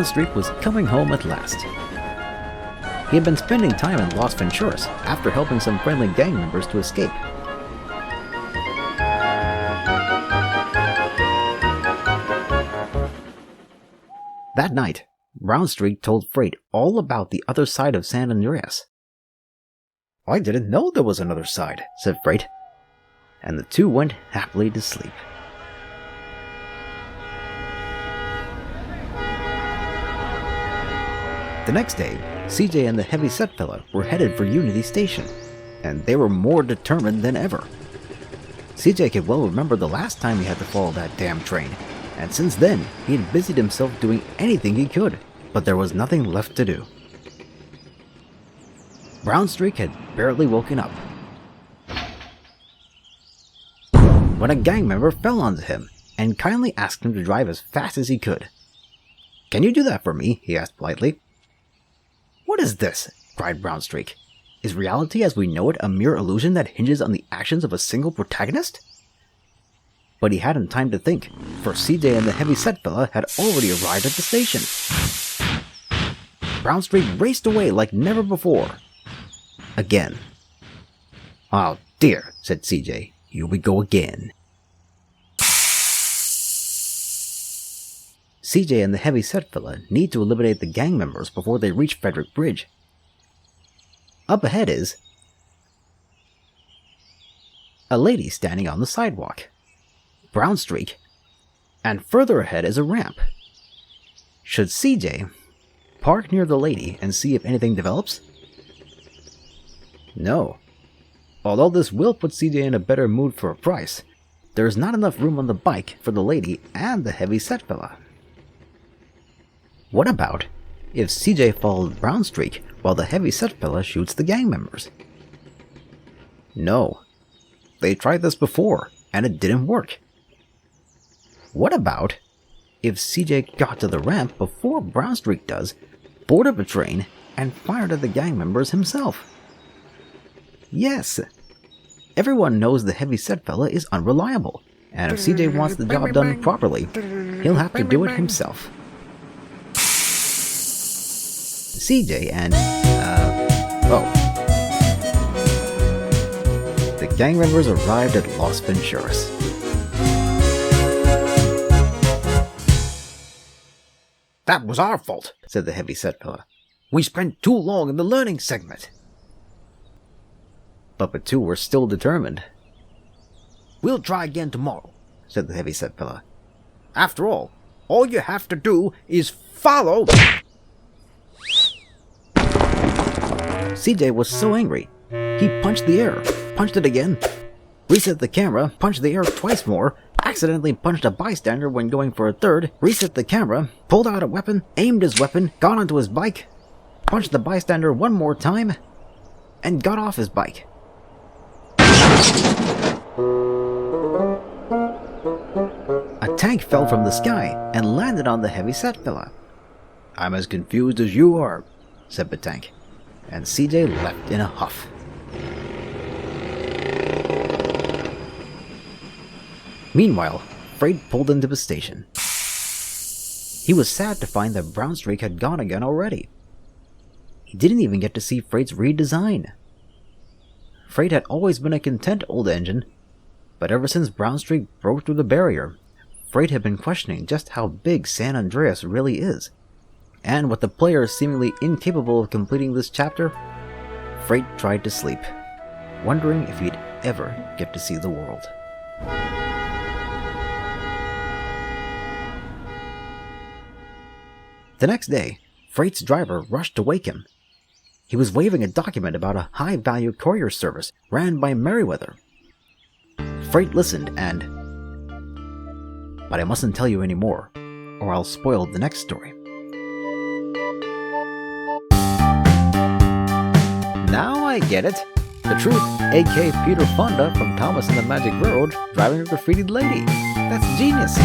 Brownstreak was coming home at last. He had been spending time in Las Venturas after helping some friendly gang members to escape. That night, Brownstreak told Freight all about the other side of San Andreas. "I didn't know there was another side," said Freight, and the two went happily to sleep. The next day, CJ and the heavyset fella were headed for Unity Station, and they were more determined than ever. CJ could well remember the last time he had to follow that damn train, and since then, he had busied himself doing anything he could, but there was nothing left to do. Brownstreak had barely woken up when a gang member fell onto him and kindly asked him to drive as fast as he could. "Can you do that for me?" he asked politely. "What is this?" cried Brownstreak. "Is reality as we know it a mere illusion that hinges on the actions of a single protagonist?" But he hadn't time to think, for CJ and the heavyset fella had already arrived at the station. Brownstreak raced away like never before. Again. "Oh dear," said CJ. "Here we go again." CJ and the heavyset fella need to eliminate the gang members before they reach Frederick Bridge. Up ahead is a lady standing on the sidewalk, Brownstreak, and further ahead is a ramp. Should CJ park near the lady and see if anything develops? No. Although this will put CJ in a better mood for a price, there is not enough room on the bike for the lady and the heavyset fella. What about if CJ followed Brownstreak while the heavyset fella shoots the gang members? No. They tried this before, and it didn't work. What about if CJ got to the ramp before Brownstreak does, boarded a train, and fired at the gang members himself? Yes. Everyone knows the heavyset fella is unreliable, and if CJ wants the job done properly, he'll have to do it himself. CJ and, the gang members arrived at Las Venturas. "That was our fault," said the heavyset fella. "We spent too long in the learning segment." But the two were still determined. "We'll try again tomorrow," said the heavyset fella. "After all you have to do is follow." CJ was so angry, he punched the air, punched it again, reset the camera, punched the air twice more, accidentally punched a bystander when going for a third, reset the camera, pulled out a weapon, aimed his weapon, got onto his bike, punched the bystander one more time, and got off his bike. A tank fell from the sky and landed on the heavyset fella. "I'm as confused as you are," said the tank, and CJ left in a huff. Meanwhile, Freight pulled into the station. He was sad to find that Brownstreak had gone again already. He didn't even get to see Freight's redesign. Freight had always been a content old engine, but ever since Brownstreak broke through the barrier, Freight had been questioning just how big San Andreas really is. And with the player seemingly incapable of completing this chapter, Freight tried to sleep, wondering if he'd ever get to see the world. The next day, Freight's driver rushed to wake him. He was waving a document about a high-value courier service ran by Merryweather. Freight listened and... But I mustn't tell you any more, or I'll spoil the next story. Now I get it. The Truth, a.k.a. Peter Fonda from Thomas and the Magic Railroad, driving a graffitied lady. That's genius.